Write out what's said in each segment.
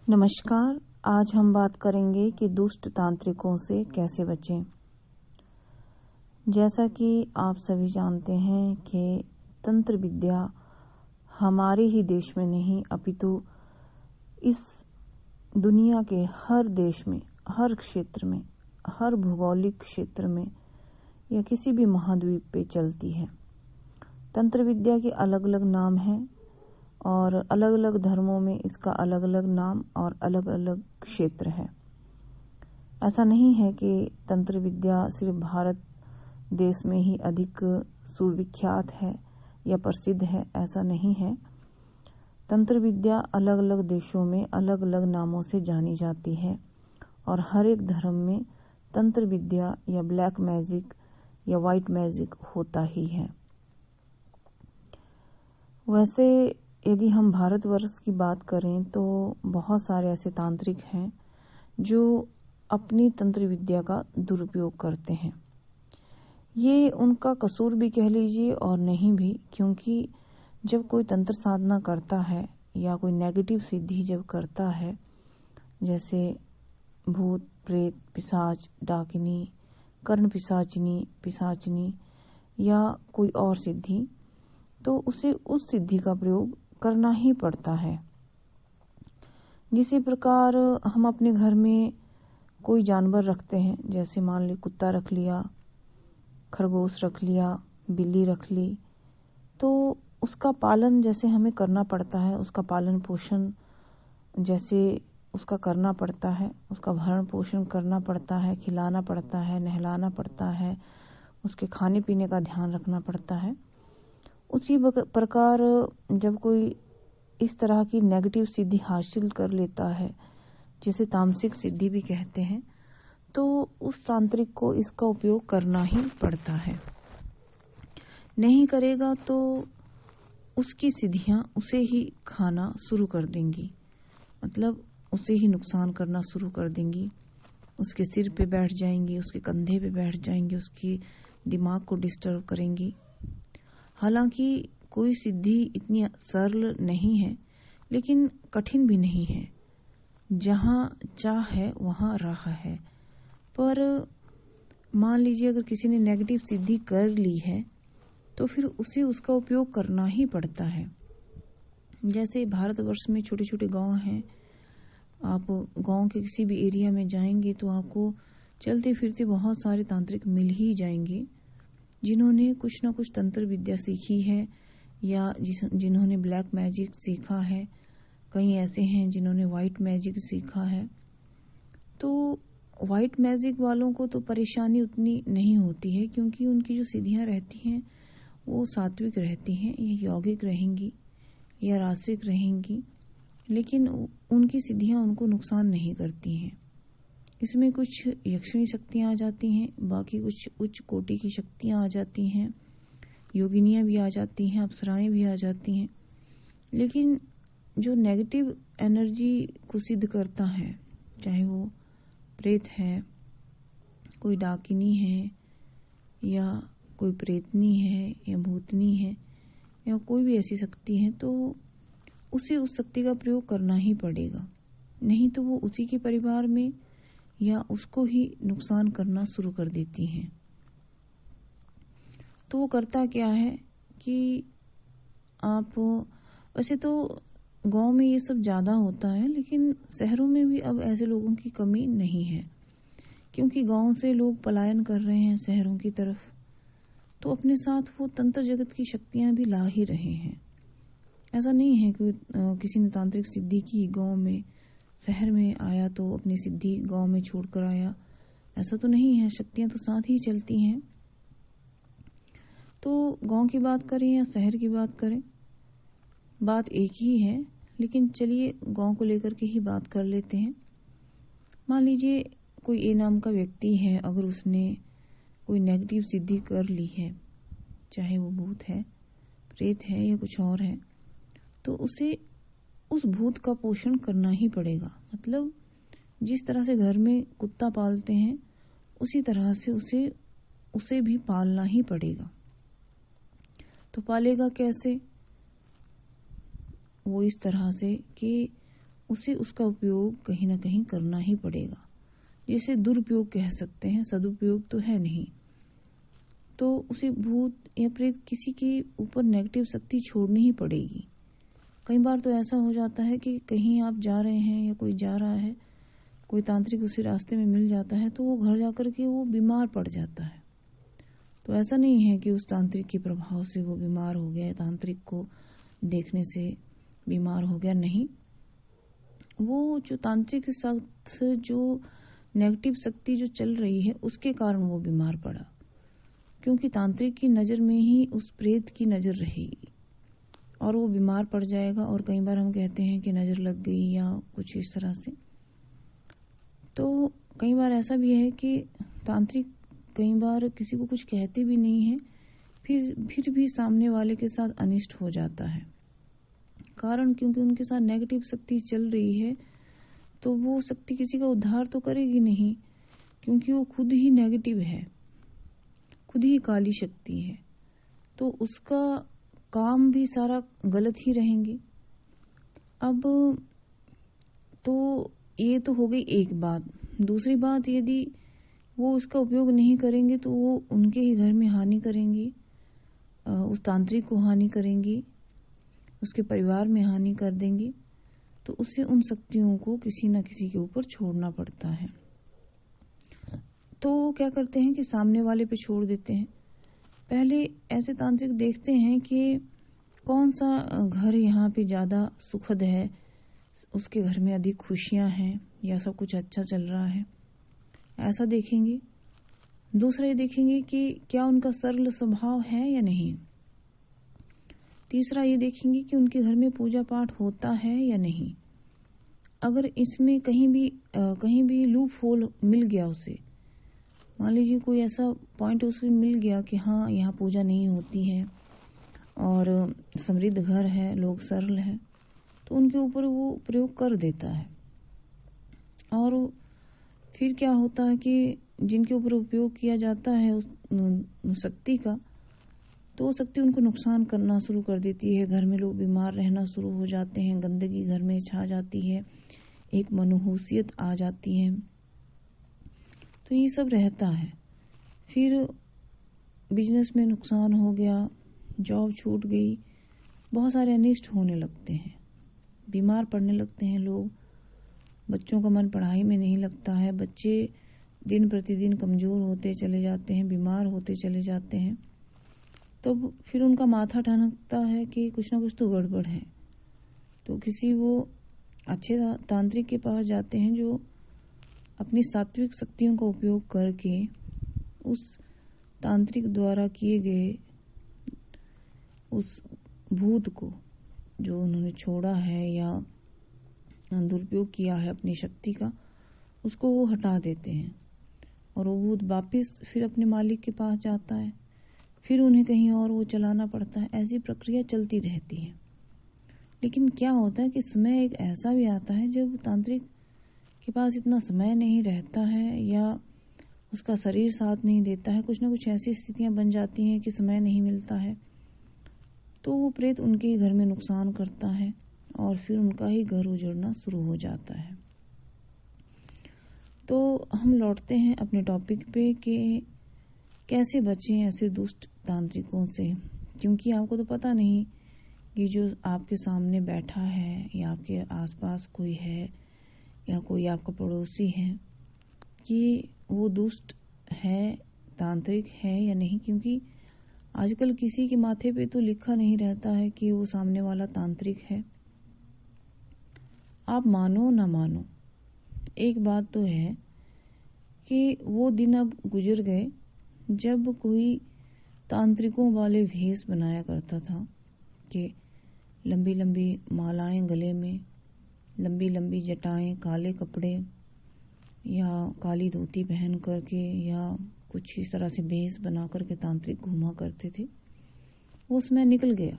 नमस्कार। आज हम बात करेंगे कि दुष्ट तांत्रिकों से कैसे बचें। जैसा कि आप सभी जानते हैं कि तंत्र विद्या हमारे ही देश में नहीं अपितु इस दुनिया के हर देश में, हर क्षेत्र में, हर भौगोलिक क्षेत्र में या किसी भी महाद्वीप पे चलती है। तंत्र विद्या के अलग अलग नाम हैं और अलग अलग धर्मों में इसका अलग अलग नाम और अलग अलग क्षेत्र है। ऐसा नहीं है कि तंत्र विद्या सिर्फ भारत देश में ही अधिक सुविख्यात है या प्रसिद्ध है, ऐसा नहीं है। तंत्र विद्या अलग अलग देशों में अलग अलग नामों से जानी जाती है और हर एक धर्म में तंत्र विद्या या ब्लैक मैजिक या वाइट मैजिक होता ही है। वैसे यदि हम भारतवर्ष की बात करें तो बहुत सारे ऐसे तांत्रिक हैं जो अपनी तंत्र विद्या का दुरुपयोग करते हैं। ये उनका कसूर भी कह लीजिए और नहीं भी, क्योंकि जब कोई तंत्र साधना करता है या कोई नेगेटिव सिद्धि जब करता है, जैसे भूत प्रेत पिशाच डाकिनी कर्ण पिशाचिनी या कोई और सिद्धि, तो उसे उस सिद्धि का प्रयोग करना ही पड़ता है। जिसी प्रकार हम अपने घर में कोई जानवर रखते हैं, जैसे मान ली कुत्ता रख लिया, खरगोश रख लिया, बिल्ली रख ली, तो उसका पालन जैसे हमें करना पड़ता है, उसका पालन पोषण जैसे उसका करना पड़ता है, उसका भरण पोषण करना पड़ता है, खिलाना पड़ता है, नहलाना पड़ता है, उसके खाने पीने का ध्यान रखना पड़ता है। उसी प्रकार जब कोई इस तरह की नेगेटिव सिद्धि हासिल कर लेता है, जिसे तामसिक सिद्धि भी कहते हैं, तो उस तांत्रिक को इसका उपयोग करना ही पड़ता है। नहीं करेगा तो उसकी सिद्धियां उसे ही खाना शुरू कर देंगी, मतलब उसे ही नुकसान करना शुरू कर देंगी। उसके सिर पे बैठ जाएंगी, उसके कंधे पे बैठ जाएंगी, उसकी दिमाग को डिस्टर्ब करेंगी। हालांकि कोई सिद्धि इतनी सरल नहीं है, लेकिन कठिन भी नहीं है। जहां चाह है वहां राह है। पर मान लीजिए अगर किसी ने नेगेटिव सिद्धि कर ली है तो फिर उसे उसका उपयोग करना ही पड़ता है। जैसे भारतवर्ष में छोटे छोटे गांव हैं, आप गांव के किसी भी एरिया में जाएंगे तो आपको चलते फिरते बहुत सारे तांत्रिक मिल ही जाएंगे, जिन्होंने कुछ ना कुछ तंत्र विद्या सीखी है या जिन्होंने ब्लैक मैजिक सीखा है। कई ऐसे हैं जिन्होंने वाइट मैजिक सीखा है। तो वाइट मैजिक वालों को तो परेशानी उतनी नहीं होती है, क्योंकि उनकी जो सिद्धियां रहती हैं वो सात्विक रहती हैं, या यौगिक रहेंगी या रासिक रहेंगी, लेकिन उनकी सिद्धियां उनको नुकसान नहीं करती हैं। इसमें कुछ यक्षिणी शक्तियां आ जाती हैं, बाकी कुछ उच्च कोटि की शक्तियां आ जाती हैं, योगिनियां भी आ जाती हैं, अप्सराएं भी आ जाती हैं। लेकिन जो नेगेटिव एनर्जी को सिद्ध करता है, चाहे वो प्रेत है, कोई डाकिनी है, या कोई प्रेतनी है, या भूतनी है, या कोई भी ऐसी शक्ति है, तो उसे उस शक्ति का प्रयोग करना ही पड़ेगा। नहीं तो वो उसी के परिवार में या उसको ही नुकसान करना शुरू कर देती हैं। तो वो करता क्या है कि आप, वैसे तो गांव में ये सब ज़्यादा होता है, लेकिन शहरों में भी अब ऐसे लोगों की कमी नहीं है, क्योंकि गांव से लोग पलायन कर रहे हैं शहरों की तरफ, तो अपने साथ वो तंत्र जगत की शक्तियां भी ला ही रहे हैं। ऐसा नहीं है कि किसी ने तांत्रिक सिद्धि की गांव में, शहर में आया तो अपनी सिद्धि गांव में छोड़कर आया, ऐसा तो नहीं है। शक्तियां तो साथ ही चलती हैं। तो गांव की बात करें या शहर की बात करें, बात एक ही है, लेकिन चलिए गांव को लेकर के ही बात कर लेते हैं। मान लीजिए कोई ए नाम का व्यक्ति है, अगर उसने कोई नेगेटिव सिद्धि कर ली है, चाहे वो भूत है, प्रेत है या कुछ और है, तो उसे उस भूत का पोषण करना ही पड़ेगा। मतलब जिस तरह से घर में कुत्ता पालते हैं, उसी तरह से उसे भी पालना ही पड़ेगा। तो पालेगा कैसे? वो इस तरह से कि उसे उसका उपयोग कहीं ना कहीं करना ही पड़ेगा। जैसे दुरुपयोग कह सकते हैं, सदुपयोग तो है नहीं। तो उसे भूत या प्रेत किसी के ऊपर नेगेटिव शक्ति छोड़नी ही पड़ेगी। कई बार तो ऐसा हो जाता है कि कहीं आप जा रहे हैं या कोई जा रहा है, कोई तांत्रिक उसी रास्ते में मिल जाता है तो वो घर जाकर के वो बीमार पड़ जाता है। तो ऐसा नहीं है कि उस तांत्रिक के प्रभाव से वो बीमार हो गया, तांत्रिक को देखने से बीमार हो गया, नहीं। वो जो तांत्रिक के साथ जो नेगेटिव शक्ति जो चल रही है उसके कारण वो बीमार पड़ा, क्योंकि तांत्रिक की नज़र में ही उस प्रेत की नज़र रहेगी और वो बीमार पड़ जाएगा। और कई बार हम कहते हैं कि नज़र लग गई या कुछ इस तरह से। तो कई बार ऐसा भी है कि तांत्रिक कई बार किसी को कुछ कहते भी नहीं है, फिर भी सामने वाले के साथ अनिष्ट हो जाता है। कारण क्योंकि उनके साथ नेगेटिव शक्ति चल रही है, तो वो शक्ति किसी का उद्धार तो करेगी नहीं, क्योंकि वो खुद ही नेगेटिव है, खुद ही काली शक्ति है। तो उसका काम भी सारा गलत ही रहेंगे। अब तो ये तो हो गई एक बात। दूसरी बात, यदि वो उसका उपयोग नहीं करेंगे तो वो उनके ही घर में हानि करेंगी, उस तांत्रिक को हानि करेंगी, उसके परिवार में हानि कर देंगी। तो उससे उन शक्तियों को किसी न किसी के ऊपर छोड़ना पड़ता है। तो क्या करते हैं कि सामने वाले पे छोड़ देते हैं। पहले ऐसे तांत्रिक देखते हैं कि कौन सा घर यहाँ पे ज़्यादा सुखद है, उसके घर में अधिक खुशियाँ हैं या सब कुछ अच्छा चल रहा है, ऐसा देखेंगे। दूसरा ये देखेंगे कि क्या उनका सरल स्वभाव है या नहीं। तीसरा ये देखेंगे कि उनके घर में पूजा पाठ होता है या नहीं। अगर इसमें कहीं भी लूप होल मिल गया उसे, मान लीजिए कोई ऐसा पॉइंट उसे मिल गया कि हाँ यहाँ पूजा नहीं होती है और समृद्ध घर है, लोग सरल हैं, तो उनके ऊपर वो प्रयोग कर देता है। और फिर क्या होता है कि जिनके ऊपर उपयोग किया जाता है उस शक्ति का, तो वो शक्ति उनको नुकसान करना शुरू कर देती है। घर में लोग बीमार रहना शुरू हो जाते हैं, गंदगी घर में छा जाती है, एक मनहूसियत आ जाती है। तो ये सब रहता है। फिर बिजनेस में नुकसान हो गया, जॉब छूट गई, बहुत सारे अनिष्ट होने लगते हैं, बीमार पड़ने लगते हैं लोग। बच्चों का मन पढ़ाई में नहीं लगता है, बच्चे दिन प्रतिदिन कमज़ोर होते चले जाते हैं, बीमार होते चले जाते हैं। तो फिर उनका माथा ठनकता है कि कुछ ना कुछ तो गड़बड़ है। तो किसी वो अच्छे तांत्रिक के पास जाते हैं जो अपनी सात्विक शक्तियों का उपयोग करके उस तांत्रिक द्वारा किए गए उस भूत को जो उन्होंने छोड़ा है या दुरुपयोग किया है अपनी शक्ति का, उसको वो हटा देते हैं और वो भूत वापिस फिर अपने मालिक के पास जाता है, फिर उन्हें कहीं और वो चलाना पड़ता है। ऐसी प्रक्रिया चलती रहती है। लेकिन क्या होता है कि समय एक ऐसा भी आता है जब तांत्रिक के पास इतना समय नहीं रहता है या उसका शरीर साथ नहीं देता है, कुछ ना कुछ ऐसी स्थितियां बन जाती हैं कि समय नहीं मिलता है, तो वो प्रेत उनके ही घर में नुकसान करता है और फिर उनका ही घर उजड़ना शुरू हो जाता है। तो हम लौटते हैं अपने टॉपिक पे कि कैसे बचें ऐसे दुष्ट तांत्रिकों से, क्योंकि आपको तो पता नहीं कि जो आपके सामने बैठा है या आपके आसपास कोई है या कोई आपका पड़ोसी है कि वो दुष्ट है, तांत्रिक है या नहीं। क्योंकि आजकल किसी के माथे पे तो लिखा नहीं रहता है कि वो सामने वाला तांत्रिक है। आप मानो ना मानो, एक बात तो है कि वो दिन अब गुजर गए जब कोई तांत्रिकों वाले भेष बनाया करता था कि लंबी लंबी मालाएं गले में, लंबी लंबी जटाएं, काले कपड़े या काली धोती पहन करके या कुछ इस तरह से भेष बना करके तांत्रिक घूमा करते थे। वो समय निकल गया,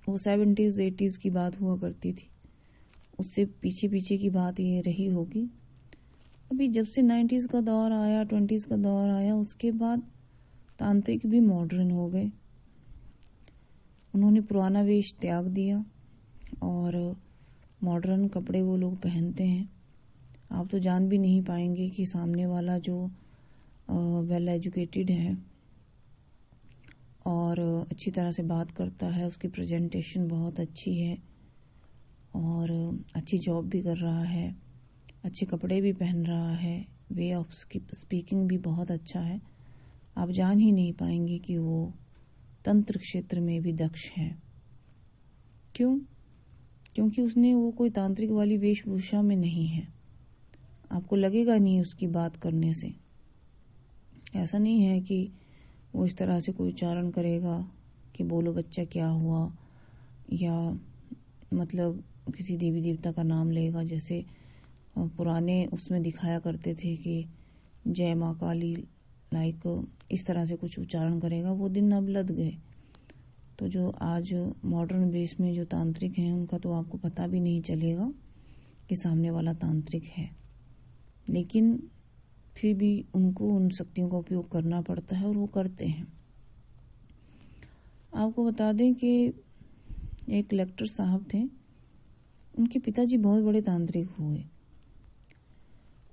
वो 70s 80s की बात हुआ करती थी, उससे पीछे पीछे की बात ये रही होगी। अभी जब से 90s का दौर आया, 20s का दौर आया, उसके बाद तांत्रिक भी मॉडर्न हो गए। उन्होंने पुराना वेश त्याग दिया और मॉडर्न कपड़े वो लोग पहनते हैं। आप तो जान भी नहीं पाएंगे कि सामने वाला जो वेल एजुकेटेड है और अच्छी तरह से बात करता है, उसकी प्रेजेंटेशन बहुत अच्छी है और अच्छी जॉब भी कर रहा है, अच्छे कपड़े भी पहन रहा है, वे ऑफ स्पीकिंग भी बहुत अच्छा है, आप जान ही नहीं पाएंगे कि वो तंत्र क्षेत्र में भी दक्ष है। क्यों? क्योंकि उसने वो कोई तांत्रिक वाली वेशभूषा में नहीं है। आपको लगेगा नहीं उसकी बात करने से। ऐसा नहीं है कि वो इस तरह से कोई उच्चारण करेगा कि बोलो बच्चा क्या हुआ, या मतलब किसी देवी देवता का नाम लेगा, जैसे पुराने उसमें दिखाया करते थे कि जय माँ काली, लाइक इस तरह से कुछ उच्चारण करेगा। वो दिन अब लद गए। तो जो आज मॉडर्न बेस में जो तांत्रिक हैं उनका तो आपको पता भी नहीं चलेगा कि सामने वाला तांत्रिक है, लेकिन फिर भी उनको उन शक्तियों का उपयोग करना पड़ता है और वो करते हैं। आपको बता दें कि एक कलेक्टर साहब थे, उनके पिताजी बहुत बड़े तांत्रिक हुए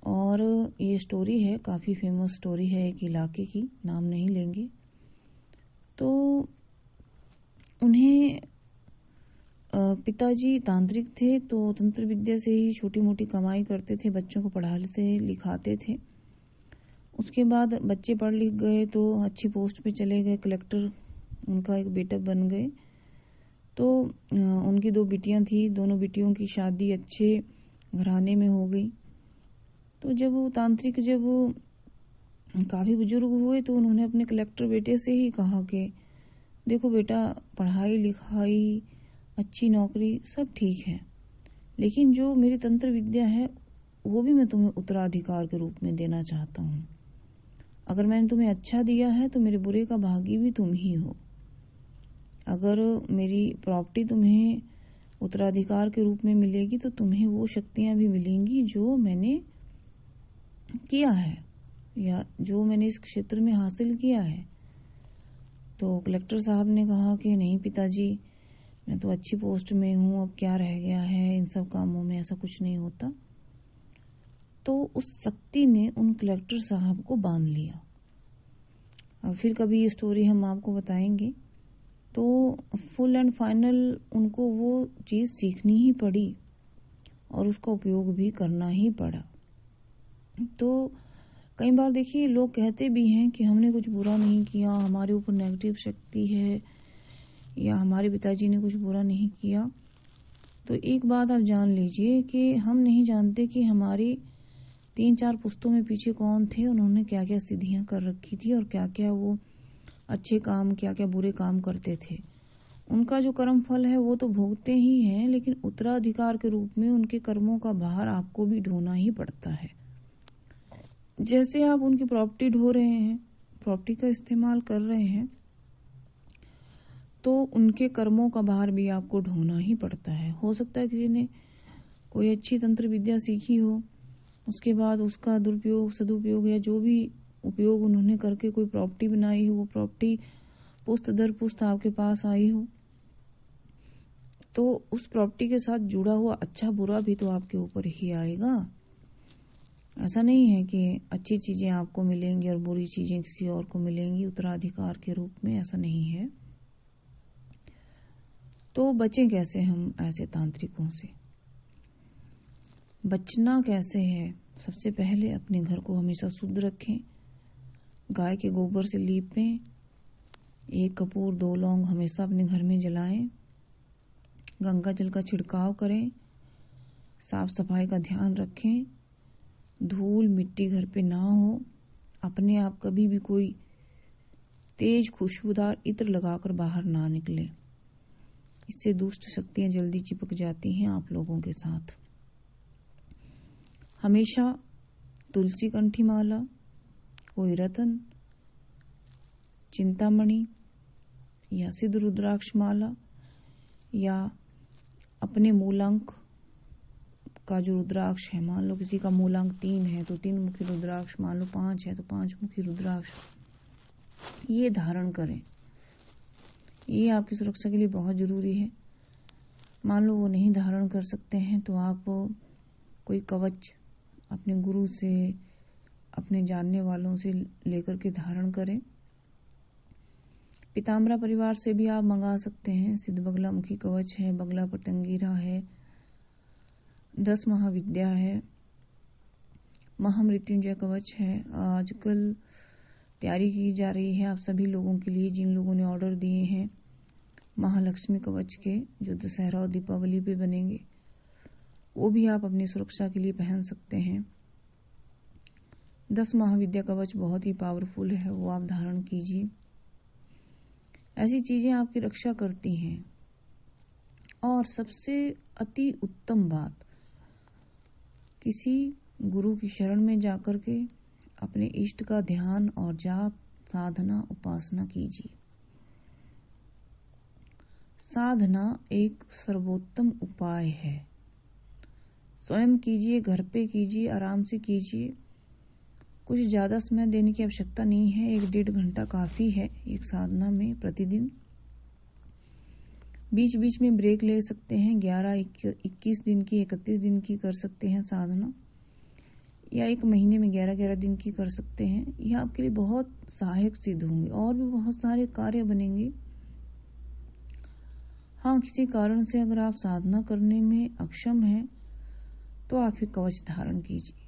और ये स्टोरी है, काफ़ी फेमस स्टोरी है एक इलाके की, नाम नहीं लेंगे। तो उन्हें पिताजी तांत्रिक थे, तो तंत्र विद्या से ही छोटी मोटी कमाई करते थे, बच्चों को पढ़ाते लिखाते थे। उसके बाद बच्चे पढ़ लिख गए तो अच्छी पोस्ट पे चले गए, कलेक्टर उनका एक बेटा बन गए। तो उनकी 2 बिटियां थी, दोनों बिटियों की शादी अच्छे घराने में हो गई। तो जब वो तांत्रिक जब काफ़ी बुजुर्ग हुए तो उन्होंने अपने कलेक्टर बेटे से ही कहा कि देखो बेटा, पढ़ाई लिखाई, अच्छी नौकरी सब ठीक है, लेकिन जो मेरी तंत्र विद्या है वो भी मैं तुम्हें उत्तराधिकार के रूप में देना चाहता हूँ। अगर मैंने तुम्हें अच्छा दिया है तो मेरे बुरे का भागी भी तुम ही हो। अगर मेरी प्रॉपर्टी तुम्हें उत्तराधिकार के रूप में मिलेगी तो तुम्हें वो शक्तियाँ भी मिलेंगी जो मैंने किया है या जो मैंने इस क्षेत्र में हासिल किया है। तो कलेक्टर साहब ने कहा कि नहीं पिताजी, मैं तो अच्छी पोस्ट में हूँ, अब क्या रह गया है, इन सब कामों में ऐसा कुछ नहीं होता। तो उस शक्ति ने उन कलेक्टर साहब को बांध लिया। अब फिर कभी ये स्टोरी हम आपको बताएंगे। तो फुल एंड फाइनल उनको वो चीज़ सीखनी ही पड़ी और उसका उपयोग भी करना ही पड़ा। तो कई बार देखिए लोग कहते भी हैं कि हमने कुछ बुरा नहीं किया, हमारे ऊपर नेगेटिव शक्ति है, या हमारे पिताजी ने कुछ बुरा नहीं किया। तो एक बात आप जान लीजिए कि हम नहीं जानते कि हमारी 3-4 पुश्तों में पीछे कौन थे, उन्होंने क्या क्या सिद्धियां कर रखी थी और क्या क्या वो अच्छे काम, क्या क्या बुरे काम करते थे। उनका जो कर्म फल है वो तो भोगते ही हैं, लेकिन उत्तराधिकार के रूप में उनके कर्मों का भार आपको भी ढोना ही पड़ता है। जैसे आप उनकी प्रॉपर्टी ढो रहे हैं, प्रॉपर्टी का इस्तेमाल कर रहे हैं, तो उनके कर्मों का भार भी आपको ढोना ही पड़ता है। हो सकता है किसी ने कोई अच्छी तंत्र विद्या सीखी हो, उसके बाद उसका दुरुपयोग, सदुपयोग या जो भी उपयोग उन्होंने करके कोई प्रॉपर्टी बनाई हो, वो प्रॉपर्टी पुश्त दर पुश्त आपके पास आई हो, तो उस प्रॉपर्टी के साथ जुड़ा हुआ अच्छा बुरा भी तो आपके ऊपर ही आएगा। ऐसा नहीं है कि अच्छी चीजें आपको मिलेंगी और बुरी चीजें किसी और को मिलेंगी उत्तराधिकार के रूप में, ऐसा नहीं है। तो बचें कैसे हम ऐसे तांत्रिकों से? बचना कैसे है? सबसे पहले अपने घर को हमेशा शुद्ध रखें, गाय के गोबर से लीपें, 1 कपूर 2 लौंग हमेशा अपने घर में जलाएं, गंगा जल का छिड़काव करें, साफ सफाई का ध्यान रखें, धूल मिट्टी घर पे ना हो, अपने आप कभी भी कोई तेज खुशबूदार इत्र लगाकर बाहर ना निकले। इससे दुष्ट शक्तियां जल्दी चिपक जाती हैं आप लोगों के साथ। हमेशा तुलसी कंठी माला, कोई रतन, चिंतामणि या सिद्ध रुद्राक्ष माला, या अपने मूलांक का जो रुद्राक्ष है, मान लो किसी का मूलांक 3 है तो 3 मुखी रुद्राक्ष, मान लो 5 है तो 5 मुखी रुद्राक्ष, ये धारण करें। ये आपकी सुरक्षा के लिए बहुत जरूरी है। मान लो वो नहीं धारण कर सकते हैं तो आप कोई कवच अपने गुरु से, अपने जानने वालों से लेकर के धारण करें। पीताम्बरा परिवार से भी आप मंगा सकते हैं। सिद्ध बगला मुखी कवच है, बगला पतंगीरा है, 10 महाविद्या है, महामृत्युंजय कवच है। आजकल तैयारी की जा रही है आप सभी लोगों के लिए जिन लोगों ने ऑर्डर दिए हैं महालक्ष्मी कवच के, जो दशहरा और दीपावली पे बनेंगे, वो भी आप अपनी सुरक्षा के लिए पहन सकते हैं। 10 महाविद्या कवच बहुत ही पावरफुल है, वो आप धारण कीजिए। ऐसी चीजें आपकी रक्षा करती हैं। और सबसे अति उत्तम बात, किसी गुरु की शरण में जाकर के अपने इष्ट का ध्यान और जाप, साधना, उपासना कीजिए। साधना एक सर्वोत्तम उपाय है। स्वयं कीजिए, घर पे कीजिए, आराम से कीजिए। कुछ ज्यादा समय देने की आवश्यकता नहीं है, 1-1.5 घंटा काफी है एक साधना में प्रतिदिन। बीच बीच में ब्रेक ले सकते हैं। 11, 21 दिन की, 31 दिन की कर सकते हैं साधना, या एक महीने में 11-11 दिन की कर सकते हैं। यह आपके लिए बहुत सहायक सिद्ध होंगे और भी बहुत सारे कार्य बनेंगे। हाँ, किसी कारण से अगर आप साधना करने में अक्षम हैं तो आप ये कवच धारण कीजिए।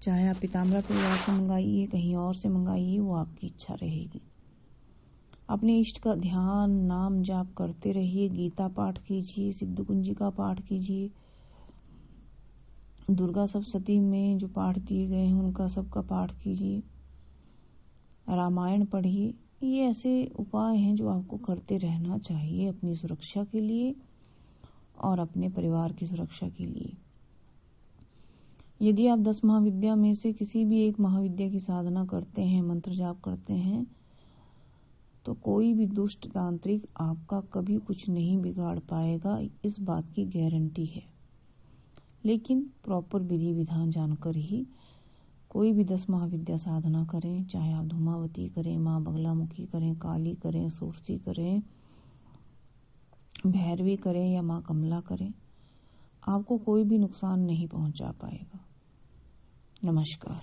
चाहे आप पीताम्बरा परिवार से मंगाइए, कहीं और से मंगाइए, वो आपकी इच्छा रहेगी। अपने इष्ट का ध्यान, नाम जाप करते रहिए। गीता पाठ कीजिए, सिद्ध कुंजिका पाठ कीजिए, दुर्गा सप्तशती में जो पाठ दिए गए हैं उनका सबका पाठ कीजिए, रामायण पढ़िए। ये ऐसे उपाय हैं जो आपको करते रहना चाहिए अपनी सुरक्षा के लिए और अपने परिवार की सुरक्षा के लिए। यदि आप 10 महाविद्या में से किसी भी एक महाविद्या की साधना करते हैं, मंत्र जाप करते हैं, तो कोई भी दुष्ट तांत्रिक आपका कभी कुछ नहीं बिगाड़ पाएगा, इस बात की गारंटी है। लेकिन प्रॉपर विधि विधान जानकर ही कोई भी 10 महाविद्या साधना करें। चाहे आप धूमावती करें, माँ बगलामुखी करें, काली करें, सोरसी करें, भैरवी करें या माँ कमला करें, आपको कोई भी नुकसान नहीं पहुंचा पाएगा। नमस्कार।